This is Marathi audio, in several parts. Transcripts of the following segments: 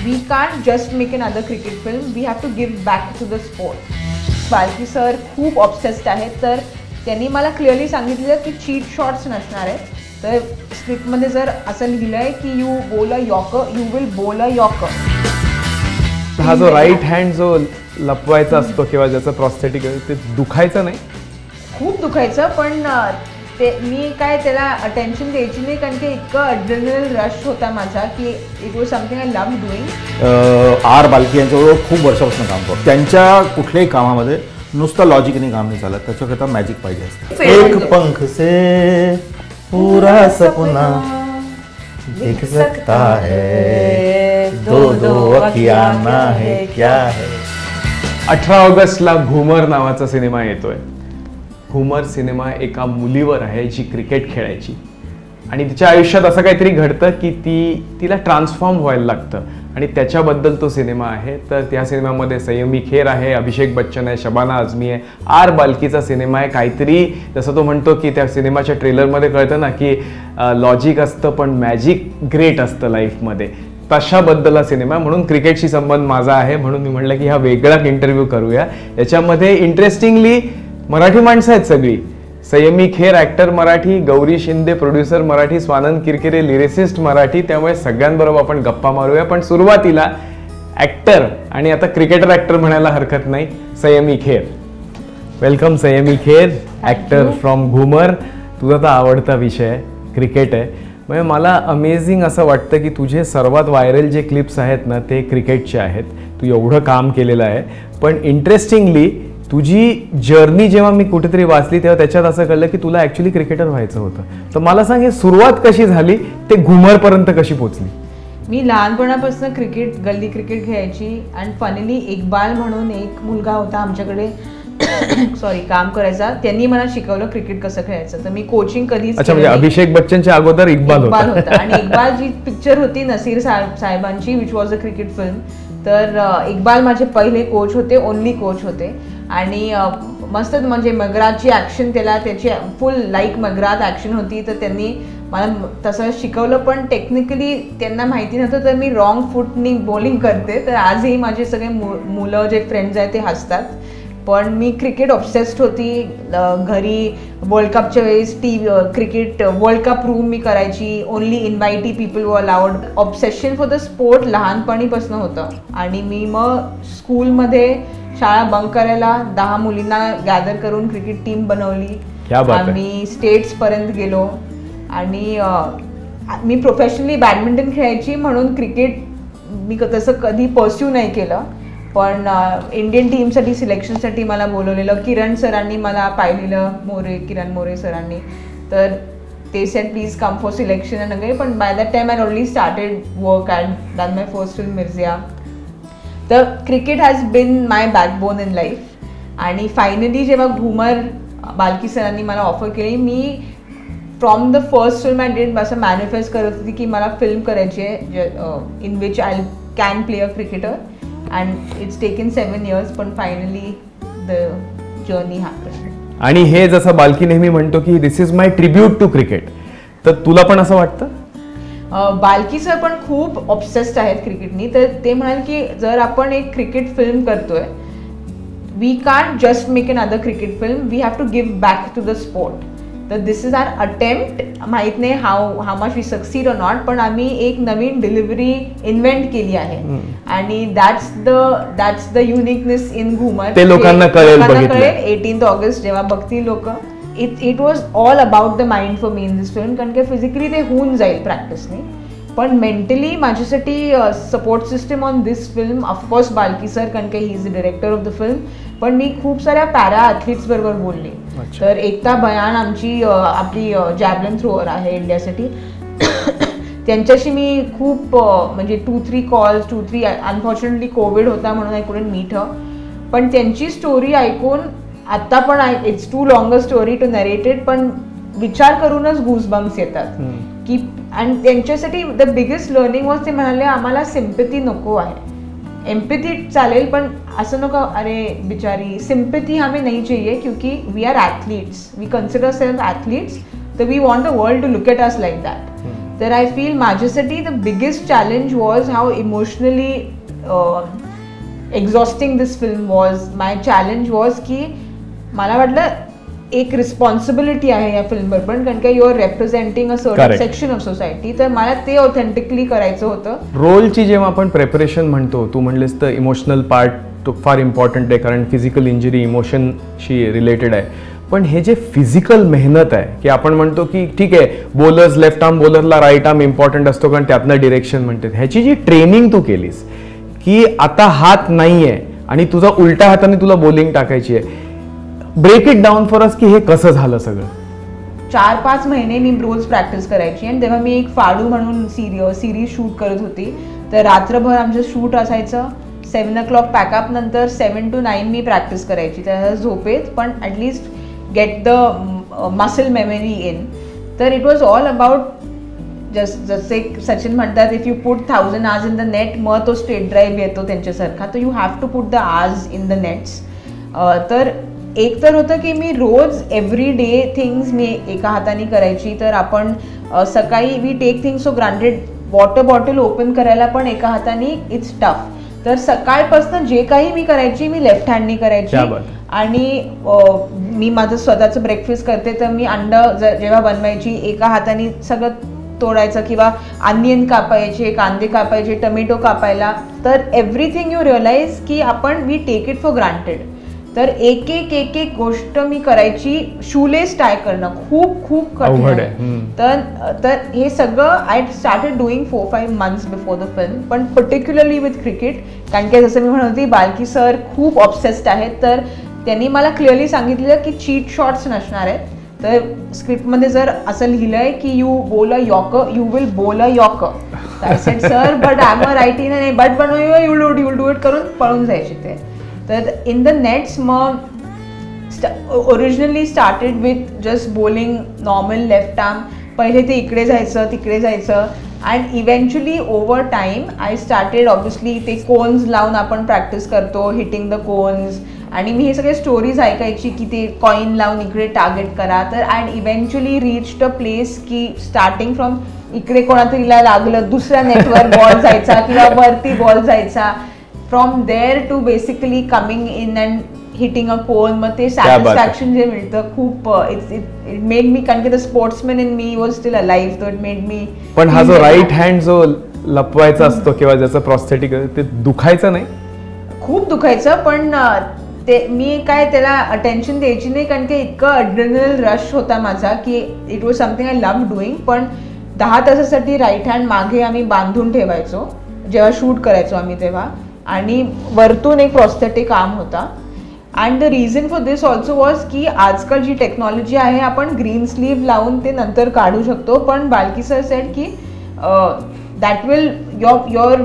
We can't just make another cricket film, we have to give back to the sport. Balki sir खूप ऑब्सेस्ड आहेत, तर त्यांनी मला क्लिअरली सांगितलं की चीट शॉट्स नसणार आहेत. तर स्क्रिप्टमध्ये जर असं लिहिलं आहे की यू बोल a yorker, you will bowl a yorker. हा जो राईट हँड जो लपवायचा असतो किंवा ज्याचं प्रॉस्थेटिक ते दुखायचं नाही? खूप दुखायचं, पण ते मी काय त्याला अटेन्शन द्यायची नाही, कारण की इतकं अड्रेनल रश होता माझा की it was something I love doing. R Balki यांच्याबरोबर खूप वर्षापासून काम करतो. त्यांच्या कुठल्याही कामामध्ये नुसतं लॉजिकने काम नाही चालत, त्याच्याकरता मॅजिक पाहिजे असतं. एक पंख से पूरा सपना दिख सकता है, दो दो अखियाना है क्या है. 18 ऑगस्टला घुमर नावाचा सिनेमा येतोय. घुमर सिनेमा एका मुलीवर आहे जी क्रिकेट खेळायची आणि तिच्या आयुष्यात असं काहीतरी घडतं की तिला ट्रान्सफॉर्म व्हायला लागतं आणि त्याच्याबद्दल तो सिनेमा आहे. तर त्या सिनेमामध्ये संयमी खेर आहे, अभिषेक बच्चन आहे, शबाना आझमी आहे. आर बाल्कीचा सिनेमा आहे. काहीतरी जसं तो म्हणतो की त्या सिनेमाच्या ट्रेलरमध्ये कळतं ना की लॉजिक असतं पण मॅजिक ग्रेट असतं लाईफमध्ये, तशाबद्दल हा सिनेमा. म्हणून क्रिकेटशी संबंध माझा आहे, म्हणून मी म्हटलं की हा वेगळा इंटरव्ह्यू करूया. याच्यामध्ये इंटरेस्टिंगली मराठी माणसं आहेत सगळी. संयमी Kher actor Marathi, Gauri Shinde producer Marathi, Swanand Kirkire lyricist Marathi. त्यामुळे सगळ्यांबरोबर आपण गप्पा मारूया. पण सुरुवातीला ॲक्टर आणि आता क्रिकेटर ॲक्टर म्हणायला हरकत नाही, संयमी खेर. वेलकम संयमी खेर, ॲक्टर फ्रॉम घुमर. तुझा तर आवडता विषय क्रिकेट आहे. म्हणजे मला अमेझिंग असं वाटतं की तुझे सर्वात व्हायरल जे क्लिप्स आहेत ना ते क्रिकेटचे आहेत. तू एवढं काम केलेलं आहे. पण इंटरेस्टिंगली तुझी जर्नी जेव्हा मी कुठेतरी वाचली तेव्हा त्याच्यात असं कळलं की तुला ॲक्च्युली क्रिकेटर व्हायचं होतं. तर मला सांग, हे सुरुवात कशी झाली, ते घुमरपर्यंत कशी पोचली? मी लहानपणापासून क्रिकेट, गल्ली क्रिकेट खेळायची. आणि फायनली इक्बाल म्हणून एक मुलगा होता आमच्याकडे काम करायचा, त्यांनी मला शिकवलं क्रिकेट कसं खेळायचं. तर मी कोचिंग कधीच. अच्छा, म्हणजे अभिषेक बच्चनच्या अगोदर इक्बाल होता. आणि इक्बाल जी पिक्चर होती नसीर साहेबांची, which was a cricket film, तर इक्बाल माझे पहिले कोच होते, ओनली कोच होते. आणि मस्त म्हणजे मगराची ॲक्शन, त्याची फुल लाईक मगरात ॲक्शन होती. तर त्यांनी मला तसं शिकवलं, पण टेक्निकली त्यांना माहिती नव्हतं. तर मी रॉंग फुटनी बॉलिंग करते. तर आजही माझे सगळे मुलं जे फ्रेंड्स आहेत ते हसतात. पण मी क्रिकेट ऑब्सेस्ड होती. घरी वर्ल्ड कपच्या वेळेस क्रिकेट वर्ल्ड कप रूम मी करायची. Only invitee people were allowed. Obsession for the sport लहानपणीपासून होतं. आणि मी मग स्कूलमध्ये शाळा बंक करायला 10 मुलींना गॅदर करून क्रिकेट टीम बनवली. आम्ही स्टेट्सपर्यंत गेलो. आणि मी प्रोफेशनली बॅडमिंटन खेळायची, म्हणून क्रिकेट मी तसं कधी परस्यू नाही केलं. पण इंडियन टीमसाठी सिलेक्शनसाठी मला बोलवलेलं. किरण सरांनी मला पाहिलेलं, किरण मोरे सरांनी. तर ते said please come for selection and again. पण by that time I already started work and done my first film Mirzya. तर cricket has been my backbone in life. आणि फायनली जेव्हा घुमर बाल्की सरांनी मला ऑफर केली, मी from the first film I did असं मॅनिफेस्ट करत होती की मला फिल्म करायची आहे in which I can play a cricketer. And it's taken 7 years, पण फायनली द जर्नी हॅपन. आणि हे जसं बाल्की नेहमी म्हणतो की this is my tribute to cricket, तर तुला पण असं वाटतं? बाल्की सर पण खूप ऑब्सेस्ड आहेत क्रिकेटनी. तर ते म्हणाल की जर आपण एक क्रिकेट फिल्म करतोय, we can't just make another cricket film, we have to give back to the sport. तर दिस इज आर अटेम्प्ट. माहीत नाही how much we succeed or not, पण आम्ही एक नवीन डिलिव्हरी इन्व्हेंट केली आहे. आणि that's the uniqueness in Ghoomer. ते लोकांना कळेल 18 ऑगस्ट जेव्हा बघतील लोक. It was all about the mind for me in this film, कारण की फिजिकली ते होऊन जाईल प्रॅक्टिसने, पण मेंटली माझ्यासाठी support system on this film of course Balki sir, कारण की he is the director of the film. पण मी खूप साऱ्या पॅरा ॲथलीट्स बरोबर बोलले. तर एकता बयान आमची आपली जॅव्हलिन थ्रोअर आहे इंडियासाठी. त्यांच्याशी मी खूप म्हणजे 2-3 कॉल्स 2-3 अनफॉर्च्युनेटली कोविड होता म्हणून आय कुडंट मीट हर. पण त्यांची स्टोरी ऐकून आत्ता पण it's too long a story to narrated, पण विचार करूनच गूजबम्स येतात की. आणि त्यांच्यासाठी द बिगेस्ट लर्निंग वॉज, ते म्हणाले आम्हाला सिम्पॅथी नको आहे. एम्पॅथी चालेल, पण असं नको अरे बिचारी. सिम्पॅथी हमें नहीं चाहिए, क्योंकि we are athletes, we consider self athletes, तो we want the world to look at us like that. तर आय फील माझ्यासाठी the biggest challenge was how emotionally exhausting this film was. My challenge was की मला वाटलं एक रिस्पॉन्सिबिलिटी आहे या फिल्मवर पण, कारण का you are representing a certain section of society, तर मला ते ऑथेंटिकली करायचं होतं. रोलची जेव्हा आपण प्रेपरेशन म्हणतो, तू म्हणलेस तर इमोशनल पार्ट फार इम्पॉर्टंट आहे, कारण फिजिकल इंजुरी इमोशनशी रिलेटेड आहे. पण हे जे फिजिकल मेहनत आहे की आपण म्हणतो की ठीक आहे बॉलर्स लेफ्ट आर्म बॉलरला राईट आर्म इम्पॉर्टंट असतो कारण त्यातनं डिरेक्शन म्हणते, ह्याची जी ट्रेनिंग तू केलीस की आता हात नाहीये आणि तुझा उलट्या हाताने तुला बॉलिंग टाकायची आहे, break it down for us की हे कसं झालं सगळं. 4-5 महिने मी रोज प्रॅक्टिस करायची आणि तेव्हा मी एक फाडू म्हणून सिरीज शूट करत होती. तर रात्रभर आमचं शूट असायचं. 7 o'clock पॅकअप नंतर 7 to 9 मी प्रॅक्टिस करायची त्या झोपेत, पण at least get the muscle memory in. तर इट वॉज ऑल अबाउट जसे सचिन म्हणतात if you put 1000 hours in the net मग तो स्ट्रेट ड्राईव्ह येतो त्यांच्यासारखा, तर you have to put the hours in the nets. तर एक तर होतं की मी रोज एव्हरी डे थिंग्स मी एका हाताने करायची. तर आपण सकाळी we take things for granted, water bottle open करायला पण एका हाताने इट्स टफ. तर सकाळपासून जे काही मी करायची मी लेफ्ट हँडनी करायची. आणि मी माझं स्वतःचं ब्रेकफास्ट करते तर मी अंड जेव्हा बनवायची एका हाताने सगळं तोडायचं, किंवा अनियन कापायचे, कांदे कापायचे, टोमॅटो कापायला. तर एव्हरीथिंग यू रिअलाइज की आपण we take it for granted. तर एक एक गोष्ट मी करायची. शूलेस टाय करणं खूप कठीण आहे. तर हे सगळं I started doing 4-5 months before the film. पण पर्टिक्युलरली विथ क्रिकेट, कारण की जसं मी म्हणत होती बालकी सर खूप ऑब्सेस्ड आहेत. तर त्यांनी मला क्लिअरली सांगितलेलं की चीट शॉट्स नसणार आहेत. तर स्क्रिप्टमध्ये जर असं लिहिलंय की यू बोल a yorker, you will bowl a yorker. I said sir but I am a righty, नाही बट बनव यू डू इट करून पळून जायचे ते. तर इन द नेट्स मग originally started with just bowling normal left arm. पहिले ते इकडे जायचं तिकडे जायचं and eventually over time I started obviously ते कोन्स लावून आपण प्रॅक्टिस करतो, हिटिंग द कोन्स. आणि मी हे सगळे स्टोरीज ऐकायची की ते कॉईन लावून इकडे टार्गेट करा. तर and eventually reached a place की स्टार्टिंग फ्रॉम इकडे कोणातरीला लागलं दुसऱ्या नेटवर बॉल जायचा किंवा वरती बॉल जायचा. From there to basically coming in and hitting a cone. मग ते सॅटिस्फॅक्शन जे मिळतं खूप इट मेड मी, कारण की the sportsman in me was steel alive, so it made me. पण हा जो राईट हँड जो लपवायचा असतो किंवा ज्याचं प्रॉस्थेटिक ते दुखायचं नाही? खूप दुखायचं, पण ते मी काय त्याला अटेन्शन द्यायची नाही, कारण की इतकं अड्रेनल रश होता माझा की it was something I love doing. पण 10 तासासाठी राईट हँड मागे आम्ही बांधून ठेवायचो जेव्हा शूट करायचो आम्ही तेव्हा, आणि वरतून एक प्रॉस्थेटिक आर्म होता. And the reason for this also was की आजकाल जी टेक्नॉलॉजी आहे आपण ग्रीन स्लीव लावून ते नंतर काढू शकतो. पण बालकी सर सेड की that will your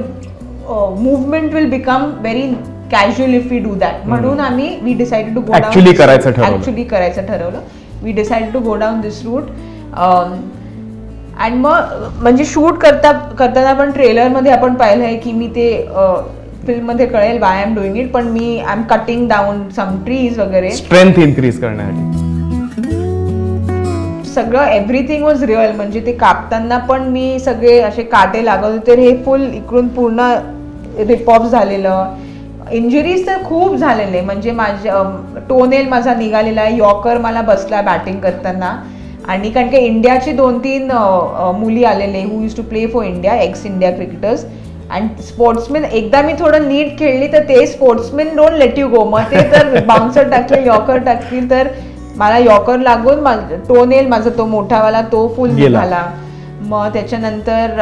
movement will become very casual if we do that. म्हणून आम्ही we decided to go down, actually करायचं ठरवलं. We decided to go down this route. And मग म्हणजे शूट करताना पण ट्रेलरमध्ये आपण पाहिलं आहे की मी ते फिल्ममध्ये कळेल why I am doing it, पण मी I am cutting down some trees वगैरे स्ट्रेंथ इन्क्रीज करण्यासाठी. सगळं एव्हरीथिंग वॉज रिअल. म्हणजे ते कापताना पण मी सगळे असे काटे लागत होते. हे फुल इकडून पूर्ण रिप ऑफ झालेलं. इंजुरीज तर खूप झालेले, म्हणजे माझ्या टोनेल माझा निघालेला आहे, यॉर्कर मला बसला बॅटिंग करताना. आणि कारण की इंडियाचे 2-3 मुली आलेले who use to play for India, ex India cricketers. And sportsman एकदा मी थोडं नीट खेळली तर ते sportsman don't let you go. मग ते तर बाउन्सर टाकतील, यॉर्कर टाकतील. तर मला यॉर्कर लागून टोनेल माझा तो मोठावाला तो फुल निघाला. मग त्याच्यानंतर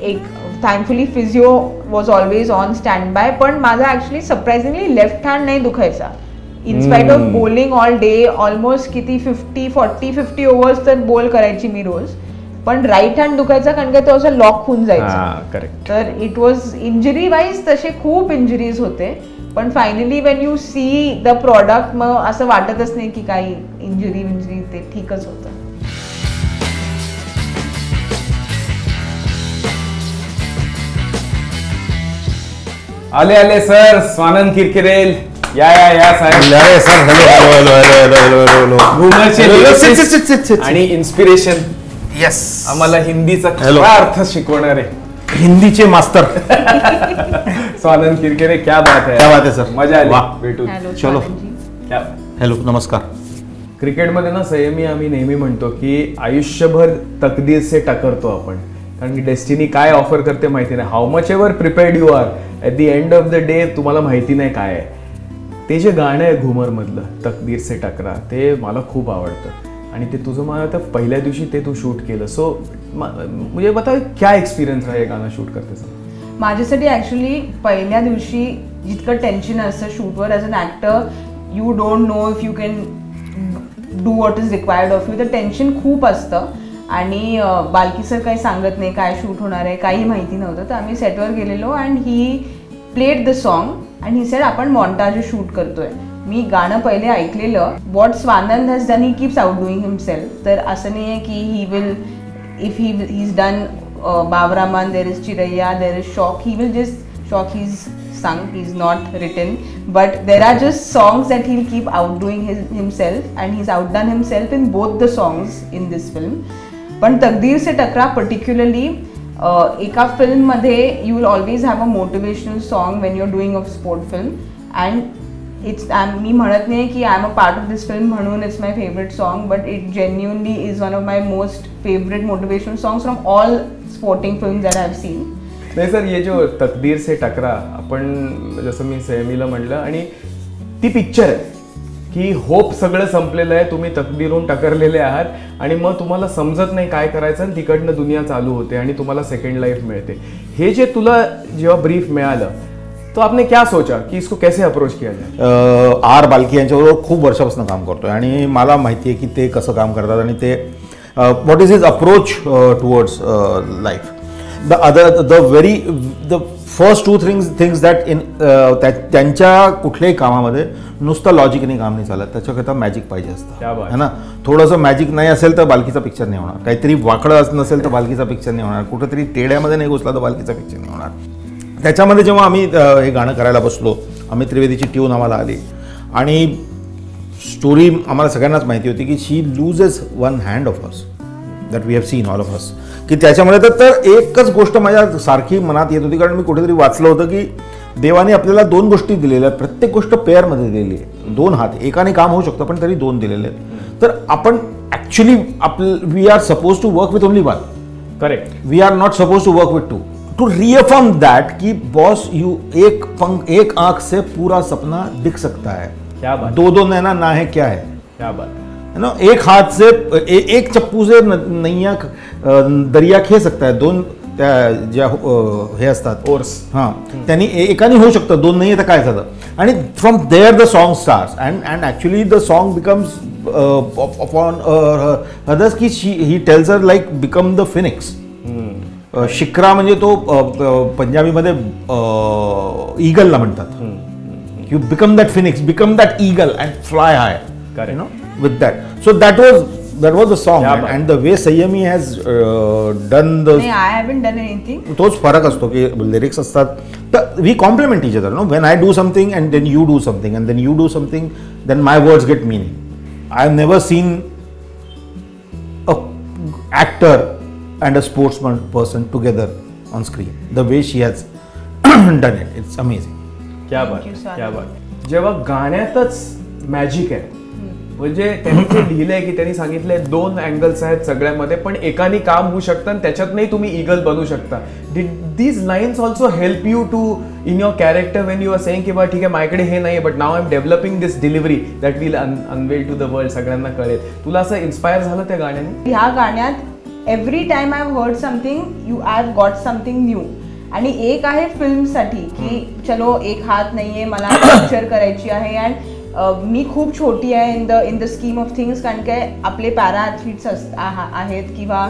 एक thankfully physio was always on stand by. पण माझा ॲक्च्युली सरप्राइझिंगली लेफ्ट हँड नाही दुखायचा in spite of bowling all day. Almost किती 50 ओव्हर्स तर बॉल करायची मी रोज. पण राईट हँड दुखायचा कारण का तो असं लॉक होऊन जायचा. तर इट वॉज इंजुरी वाईज तसे खूप इंजुरीज होते. पण finally Wien you see the product मग असं वाटतच नाही की काही इंजुरी ते ठीकच होतं. आले सर स्वानंद किरकिरेल. या सर. घुमरचे आणि इन्स्पिरेशन येस, आम्हाला हिंदीचा Hello. खरा अर्थ शिकवणारे हिंदीचे मास्तर. स्वानंद किरकिरे, क्या बात है, क्या बात है सर, मजा आली वाह. भेटून. हॅलो चलो. क्या हॅलो, नमस्कार. क्रिकेटमध्ये ना संयमी आम्ही नेहमी म्हणतो की आयुष्यभर तकदीर से टकरतो आपण, कारण की डेस्टिनी काय ऑफर करते माहिती नाही. How much ever prepared you are, at the end of the day तुम्हाला माहिती नाही काय आहे. ते जे गाणं आहे घुमरमधलं तकदीर से टकरा, ते मला खूप आवडतं आणि ते तुझं मला तर पहिल्या दिवशी ते तू शूट केलं. सो म्हणजे बता क्या एक्सपिरियन्स आहे हे गाणं शूट करतेस? माझ्यासाठी ॲक्च्युली पहिल्या दिवशी जितकं टेन्शन असतं शूटवर as an actor, you don't know if you can do what is required of you. तर टेन्शन खूप असतं आणि बालकी सर काही सांगत नाही काय शूट होणार आहे, काही माहिती नव्हतं. तर आम्ही सेटवर गेलेलो and he played the song and he said आपण मॉन्टाज शूट करतोय. मी गाणं पहिले ऐकलेलं, what Swanand has done he keeps out doing himself. तर असं नाही आहे की he will, if he is done बाबरामान, there is Chiraiya, there is shock, he will just shock, he's sung, he's not written, but there are just songs that he'll keep outdoing himself and he's outdone himself in both the songs in this film. पण तकदीर से टकरा particularly एका फिल्ममध्ये you will always have a motivational song when you're doing a sport film and मी म्हणत नाही की I am a part of this film म्हणून it's my favourite song, but it genuinely is one of my most favourite motivational songs from all sporting films that I have seen. नाही सर, ये जो तकदीर से टकरा, आपण जसं मी संयमीला म्हणलं आणि ती पिक्चर आहे की होप सगळं संपलेलं आहे, तुम्ही तकदीरून टकरलेले आहात आणि मग तुम्हाला समजत नाही काय करायचं आणि तिकडनं दुनिया चालू होते आणि तुम्हाला सेकंड लाईफ मिळते. हे जे तुला जेव्हा ब्रीफ मिळालं तो आपने क्या सोचा की इसको कैसे अप्रोच किया जाए? आर बालकी यांच्याबरोबर खूप वर्षापासून काम करतोय आणि मला माहिती आहे की ते कसं काम करतात आणि ते what is his approach towards life. The first two things that in त्यांच्या कुठल्याही कामामध्ये नुसतं लॉजिकने काम नाही चालत, त्याच्याकरता मॅजिक पाहिजे असतं है ना. थोडंसं मॅजिक नाही असेल तर बालकीचा पिक्चर नाही होणार, काहीतरी वाकडं नसेल तर बालकीचा पिक्चर नाही होणार, कुठेतरी टेड्यामध्ये नाही घुसला तर बालकीचा पिक्चर नाही होणार. त्याच्यामध्ये जेव्हा आम्ही हे गाणं करायला बसलो, अमित त्रिवेदीची ट्यून आम्हाला आली आणि स्टोरी आम्हाला सगळ्यांनाच माहिती होती की she loses one hand of us, that we have seen all of us. की त्याच्यामध्ये तर एकच गोष्ट माझ्या सारखी मनात येत होती, कारण मी कुठेतरी वाचलं होतं की देवाने आपल्याला दोन गोष्टी दिलेल्या आहेत, प्रत्येक गोष्ट पेअरमध्ये दिलेली आहे. दोन हात, एकाने काम होऊ शकतं पण तरी दोन दिलेले आहेत. तर आपण actually we are suppose to work with only one. Correct. We are not suppose to work with two. To reaffirm that कि बॉस यू एक आंख से पूरा सपना दिख सकता है. क्या बात. दो नैना ना है क्या है. क्या बात है ना. एक हाथ से एक चप्पू से नैया दरिया खे सकता है. दोन त्या ज्या हे असतात ओर्स, हां, त्यांनी एकाने होऊ शकतं, दोन नाही तर काय झालं. आणि from there the song stars and actually the song becomes upon others की he tells her like become the phoenix. शिक्रा म्हणजे तो पंजाबीमध्ये ईगलला म्हणतात. You become that phoenix, become that eagle and fly high, you know, with that. So that was the song and the way Saiyami has done the. I haven't done anything. तोच फरक असतो की लिरिक्स असतात तर we complement each other. No, when I do something and then you do something and then you do something, then my words get meaning. I have never seen a actor and a sportsman person together on screen the way she has done it. It's amazing. क्या बात, क्या बात. जेव्हा गाण्यातच मॅजिक आहे, म्हणजे त्यांनी जे लिहिलंय की त्यांनी सांगितलंय दोन अँगल्स आहेत सगळ्यामध्ये पण एकाने काम होऊ शकतं आणि त्याच्यातनंही तुम्ही ईगल बनू शकता. Did these lines also help you to in your character when you are saying की बा ठीक आहे माझ्याकडे हे नाही but now I am developing this delivery that will unveil to the world, सगळ्यांना कळेल. तुला असं इन्स्पायर झालं त्या गाण्याने? ह्या गाण्यात every time I have heard something, I have got something new. आणि एक आहे फिल्मसाठी की चलो एक हात नाहीये, मला पिक्चर करायची आहे अँड मी खूप छोटी आहे in the scheme of things, कारण काय आपले पॅरा ॲथलीट्स आहेत किंवा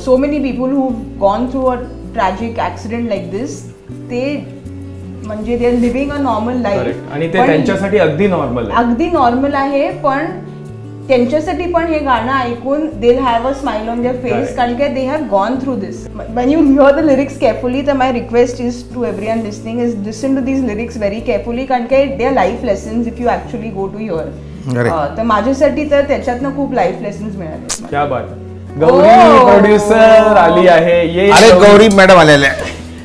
so many people who gone through a tragic accident like this. ते म्हणजे they are living a normal life आणि ते त्यांच्यासाठी अगदी नॉर्मल आहे, अगदी नॉर्मल आहे. पण त्यांच्यासाठी पण हे गाणं ऐकून they have a smile on their face, कारण की they have gone through this. When you hear the lyrics carefully, तर my request is to everyone listening is listen to these lyrics very carefully, कारण की they are life lessons if you actually go to hear. तर माझ्यासाठी तर त्याच्यातनं खूप लाईफ लेसन्स मिळाले. क्या बात. गौरी प्रोड्युसर आली आहे. ये अरे गौरी मॅडम आलेल्या.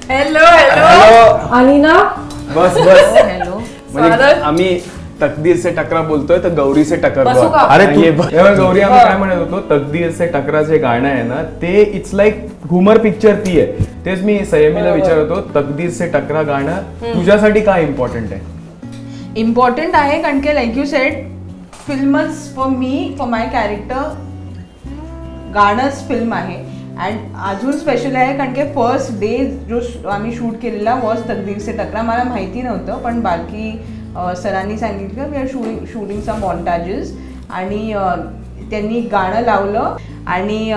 हॅलो हॅलो आली ना. बस बस. हॅलो. म्हणजे आम्ही तकदीर से टकरा बोलतोय तर गौरी से टकर. अरे गौरी आम्ही काय म्हणत होतो, तकदीर से टकरा जे गाणं आहे ना ते इट्स लाईक घुमर पिक्चर ती आहे. तेच मी संयमीला विचारतो, तकदीर से टकरा गाणं तुझ्यासाठी काय इम्पॉर्टंट आहे? इम्पॉर्टंट आहे कारण की लाईक यू सेड फिल्मच for me, for my character गाणंच फिल्म आहे. अँड अजून स्पेशल आहे कारण की फर्स्ट डे जो आम्ही शूट केलेला वॉज तकदीर से टकरा. मला माहिती नव्हतं पण बाकी सरांनी सांगितलं वी आर शूटिंग सम मॉन्टाजेस आणि त्यांनी गाणं लावलं आणि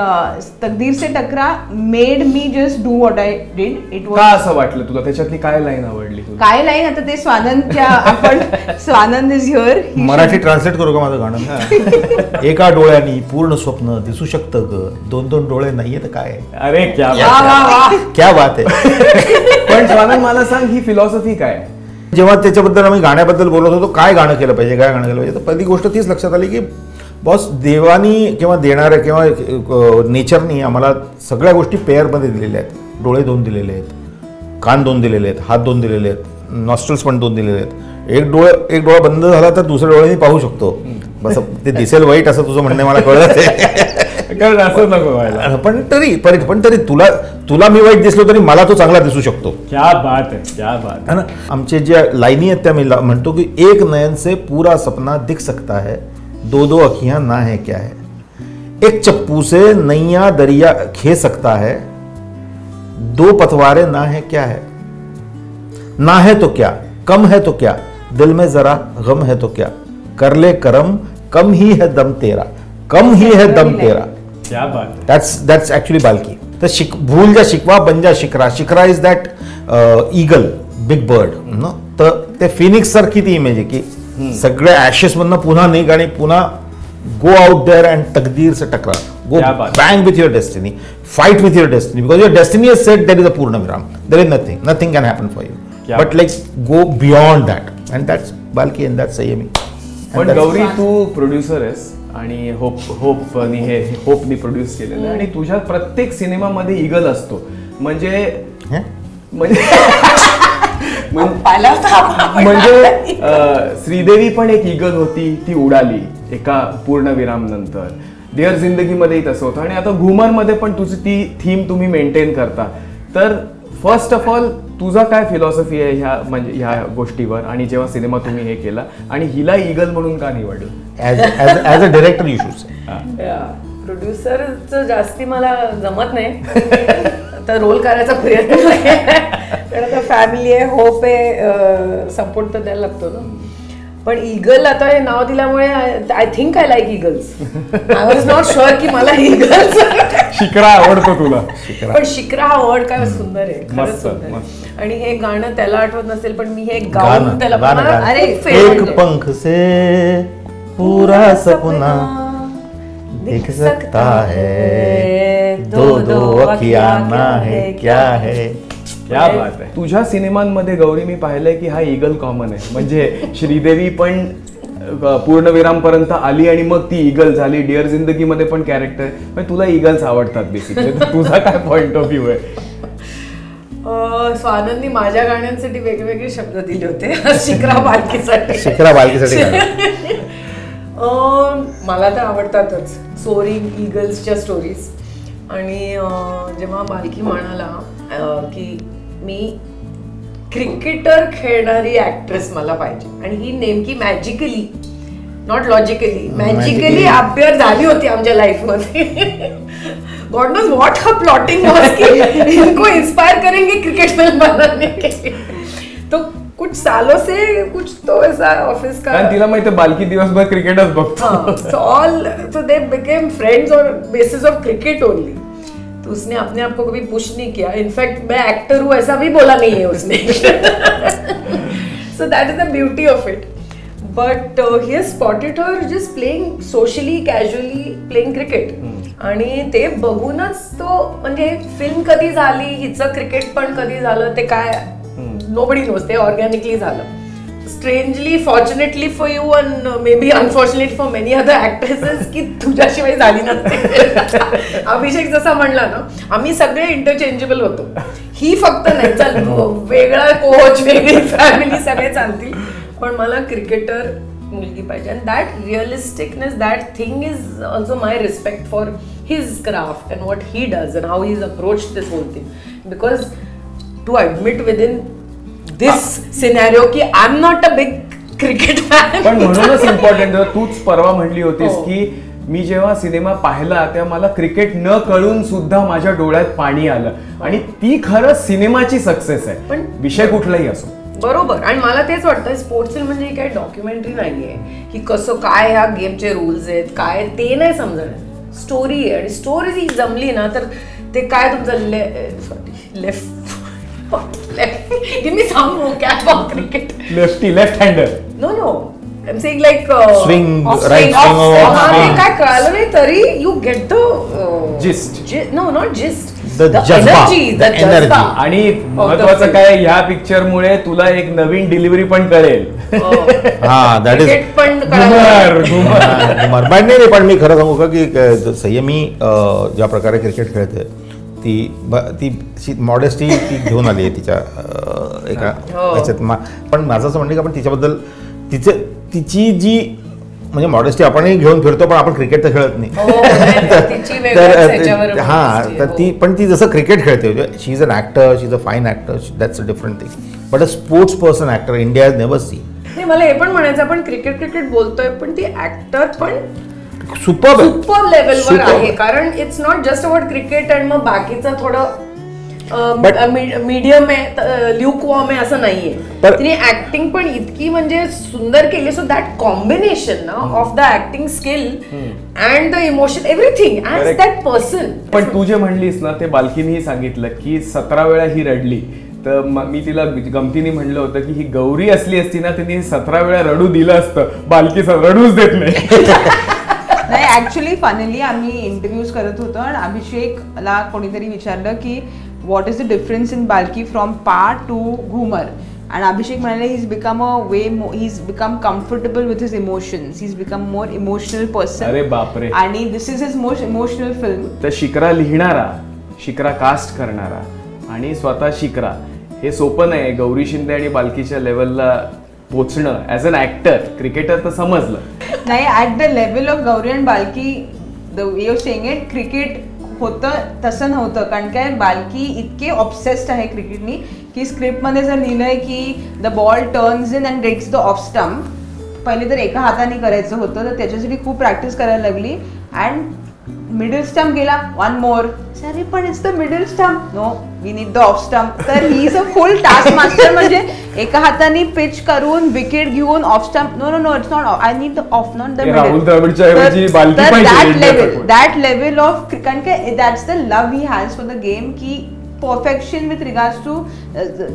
तकदीर से टकरा made me just do what I did. It का असं वाटलं तुला? त्याच्यातली काय लाईन आवडली तुला? काय लाईन आता ते स्वानंदच्या आपण Swanand is here. Marathi translate करू का माझं गाणं? एका डोळ्यानी पूर्ण स्वप्न दिसू शकतं ग, 2-2 डोळे नाहीये तर काय. अरे क्या बात आहे. पण स्वानंद मला सांग, ही फिलॉसॉफी काय? जेव्हा त्याच्याबद्दल आम्ही गाण्याबद्दल बोलत होतो, काय गाणं केलं पाहिजे, काय गाणं केलं पाहिजे, तर पहिली गोष्ट तीच लक्षात आली की बॉस देवानी किंवा देणाऱ्या किंवा नेचरनी आम्हाला सगळ्या गोष्टी पेअरमध्ये दिलेल्या आहेत. डोळे 2 दिलेले आहेत, कान 2 दिलेले आहेत, हात 2 दिलेले आहेत, नॉस्ट्रल्स पण 2 दिलेले आहेत. एक डोळा बंद झाला तर दुसऱ्या डोळ्याने पाहू शकतो. बस ते दिसेल वाईट असं तुझं म्हणणं मला कळलं ते. कारण असं नको व्हायला. पण तरी तुला मी वाईट दिसलो तरी मला तो चांगला दिसू शकतो. क्या बात है, क्या बात है. आमचे ज्या लाईनी आहेत त्या मी म्हणतो की एक नयन से पूरा सपना दिख सकता है, 2-2 अखियां ना है क्या है, एक चप्पू से नैया दरिया खे सकता है, 2 पतवारे ना है क्या है, ना है तो क्या, कम है तो क्या, दिल में जरा गम है तो क्या, कर ले करम, कम ही है दम तेरा, कम ही है दम तेरा. क्या बात. That's actually Balki. तर भूल जा शिकवा बन जा शिखरा. शिखरा is that eagle, big bird. तर ते फिनिक्स सारखी ती इमेज आहे की सगळ्या ऍशेस मधनं पुन्हा निघ आणि पुन्हा गो आउट देअर अँड तकदीर से टकरा. Go bang with your destiny, fight with your destiny, because your destiny is set, that is a पूर्णविराम. There is nothing can happen for you, but like go beyond that and that's Balki and that's Saiyami. पण गौरी तू प्रोड्युसर आहेस आणि होपनी प्रोड्यूस केलेलं आणि तुझ्या प्रत्येक सिनेमामध्ये ईगल असतो. म्हणजे श्रीदेवी पण एक ईगल होती, ती उडाली एका पूर्णविराम नंतर. डिअर जिंदगीमध्येही तसं होतं आणि आता घुमरमध्ये पण तुझी ती थीम तुम्ही मेंटेन करता. तर फर्स्ट ऑफ ऑल तुझा काय फिलॉसॉफी आहे ह्या गोष्टीवर आणि जेव्हा सिनेमा तुम्ही हे केला आणि हिला ईगल म्हणून का निवडलं? As a director you should say. प्रोड्युसरचं जास्ती मला जमत नाही तर रोल करायचा प्रयत्न आहे कारण आता फॅमिली आहे, होप आहे, सपोर्ट तर द्यायला लागतो ना. पण ईगल आता हे नाव दिल्यामुळे I think I like eagles. I was not sure की मला ईगल्स. शिकरा आवडतो तुला? पण शिकरा हा वर्ड काय सुंदर आहे, खरंच सुंदर आहे. आणि हे गाणं त्याला आठवत नसेल पण मी हे गाऊन त्याला एक पंख से पूरा सपना दिख सकता है, 2-2 अखियां ना है क्या है. क्या बात आहे. तुझ्या सिनेमांमध्ये गौरी मी पाहिलंय की हा ईगल कॉमन आहे. म्हणजे श्रीदेवी पण पूर्णविराम पर्यंत आली आणि मग ती ईगल झाली. डिअर जिंदगीमध्ये पण कॅरेक्टर, म्हणजे तुला ईगल्स आवडतात बेसिकली. तुझा काय पॉइंट ऑफ व्ह्यू आहे? स्वानंदनी माझ्या गाण्यांसाठी वेगवेगळे शब्द दिले होते. शिखरा बालकीसाठी मला तर आवडतातच सोअरिंग ईगल्सच्या स्टोरीज. आणि जेव्हा बालकी म्हणाला की मी क्रिकेटर खेळणारी ऍक्ट्रेस मला पाहिजे आणि ही नेमकी magically, not logically, magically appear झाली होती आमच्या लाईफमध्ये. God knows what her plotting was की इनको इंस्पायर करेंगे क्रिकेट फिल्म बनाने के लिए. तो कुछ सालों से कुछ तो ऐसा ऑफिस का, तिला माहिती बालकी दिवसभर क्रिकेटच बघतो. So they became friends on basis of cricket only. तो उसने अपने आप को कभी पुश नहीं किया. इनफैक्ट मैं एक्टर हूँ ऐसा भी बोला नहीं है उसने. So that is the beauty of it. But he has spotted her just playing socially casually playing cricket. आणि ते बघूनच तो म्हणजे फिल्म कधी झाली, हिचं क्रिकेट पण कधी झालं ते काय नोबडी नोज, ते ऑर्गॅनिकली झालं. Strangely fortunately for you and may be unfortunately for many other actresses की तुझ्याशिवाय झाली नसते. अभिषेक जसा म्हणला ना, आम्ही सगळे इंटरचेंजेबल होतो. ही फक्त नाही, चल वेगळा कोच, वेगळी फॅमिली, सगळे चालतील, पण मला क्रिकेटर मुलगी पाहिजे. And that realisticness, that thing is also my respect for his craft and what he does and how he is approach this whole thing. Because to admit within this scenario की I am not a big cricket fan. पण म्हणूनच इम्पॉर्टंट, तूच परवा म्हणली होतीस की मी जेव्हा सिनेमा पाहिला तेव्हा मला क्रिकेट न कळून सुद्धा माझ्या डोळ्यात पाणी आलं, आणि ती खरंच सिनेमाची सक्सेस आहे, पण विषय कुठलाही असो. बरोबर. आणि मला तेच वाटतं स्पोर्ट्स फिल्म म्हणजे काही डॉक्युमेंटरी नाहीये की कसं काय ह्या गेमचे रूल्स आहेत काय ते नाही समजणार. स्टोरी आहे, आणि स्टोरी जी जमली ना तर ते काय तुमचं लेफ्ट मी सांगू cap of cricket left hander no I'm saying like swing, off right swing, off. swing. ते काय कळलं नाही तरी you get the Gist. No, not gist. The jazba. energy, the energy. jazba. आणि महत्वाचं काय, ह्या पिक्चर मुळे तुला एक नवीन डिलिव्हरी पण कळेल. हा, दॅट इज Cricket पण कळलं. बट नाही, पण मी खरं सांगू का की संयमी ज्या प्रकारे क्रिकेट खेळते ती मॉडेस्टी ती घेऊन आली आहे तिच्या एका ह्याच्यात. पण माझं असं म्हणणं की आपण तिच्याबद्दल तिची जी म्हणजे मॉडेस्टी आपणही घेऊन फिरतो, पण आपण क्रिकेट तर खेळत नाही. तर हा, तर ती पण ती जसं क्रिकेट खेळते, she is an actor, she is a fine actor, that's a different thing. But a sports person actor India has never seen. नाही, मला हे पण म्हणायचं, आपण क्रिकेट बोलतोय पण ती ऍक्टर पण सुपर लेवलवर आहे. कारण it's not just about cricket and मग बाकीचं थोडं मीडियम आहे, ल्यूकवॉर्म आहे असं नाहीये. तिने ऍक्टिंग पण इतकी म्हणजे सुंदर केली. सो दॅट कॉम्बिनेशन ना of the acting skill and the emotion, everything as that person. पण तू जे म्हणलीस ना, ते बाल्कीनेही सांगितलं की 17 वेळा ही रडली. तर मी तिला गमतीने म्हणलं होतं की ही गौरी असली असती ना, तिने 17 वेळा रडू दिलं असतं, बाल्की रडूच देत नाही. नाही, ऍक्च्युली फायनली आम्ही इंटरव्ह्यूज करत होतो आणि अभिषेकला कोणीतरी विचारलं की what is the difference in Balki from पा टू घुमर, आणि अभिषेक म्हणाले he's become a way more, he's become comfortable with his emotions, he's become more emotional person. अरे बापरे. आणि this is his most emotional film. तर शिक्रा लिहिणारा, शिक्रा कास्ट करणारा आणि स्वतः शिक्रा, हे सोपं नाही. गौरी शिंदे आणि बाल्कीच्या लेवलला पोचणं ॲज अन ॲक्टर. क्रिकेटर तर समजलं नाही, at the level of Gauri and Balki, the way of saying it, cricket होतं तसं नव्हतं. कारण काय, बाल्की इतके ऑब्सेस्ड आहे क्रिकेटनी की स्क्रिप्टमध्ये जर लिहिलंय की the ball turns in and breaks the off stump, पहिले तर एका हाताने करायचं होतं, तर त्याच्यासाठी खूप प्रॅक्टिस करायला लागली. अँड मिडल स्टंप गेला, वन मोर, अरे पण it's the middle stump, no we need the off stump. तर he is a full task master. म्हणजे एका हाताने पिच करून विकेट घेऊन off stump, no no no it's not, I need the off, not the middle. That level of, कारण काय that's the love he has for the game, की परफेक्शन विथ रिगार्ड्स टू,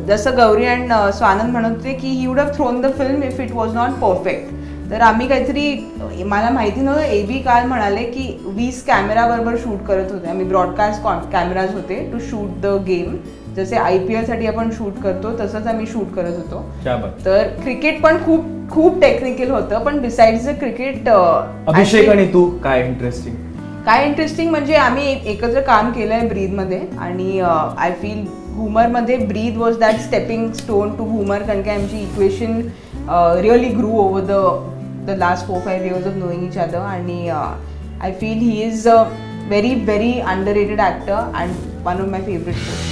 जसं गौरी अँड स्वानंद म्हणत होते की he would have thrown the film if it was not perfect. तर आम्ही काहीतरी, मला माहिती नव्हतं, AB काल म्हणाले की 20 कॅमेराबरोबर शूट करत होते आम्ही. ब्रॉडकास्ट कॅमेराज होते टू शूट द गेम, जसे IPL साठी आपण शूट करतो तसंच आम्ही शूट करत होतो. तर क्रिकेट पण खूप खूप टेक्निकल होतं. पण बिसाइड्स द क्रिकेट, अभिषेक आणि तू काय इंटरेस्टिंग म्हणजे आम्ही एकत्र काम केलंय ब्रीदमध्ये, आणि आय फील घुमरमध्ये Breathe was that stepping stone to Ghoomer. कारण की आमची equation really grew over the last 4-5 years of knowing each other, and I feel he is a very very underrated actor and one of my favorite shows.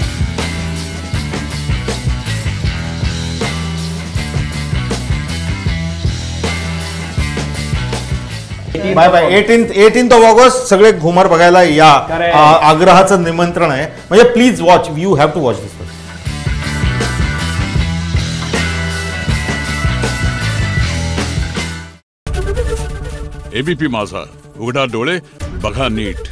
Bye bye. 18th of August सगळे घुमर बघायला या. आग्रहाचं निमंत्रण आहे. म्हणजे please watch, you have to watch this. ABP Majha, उघडा डोळे बघा नीट.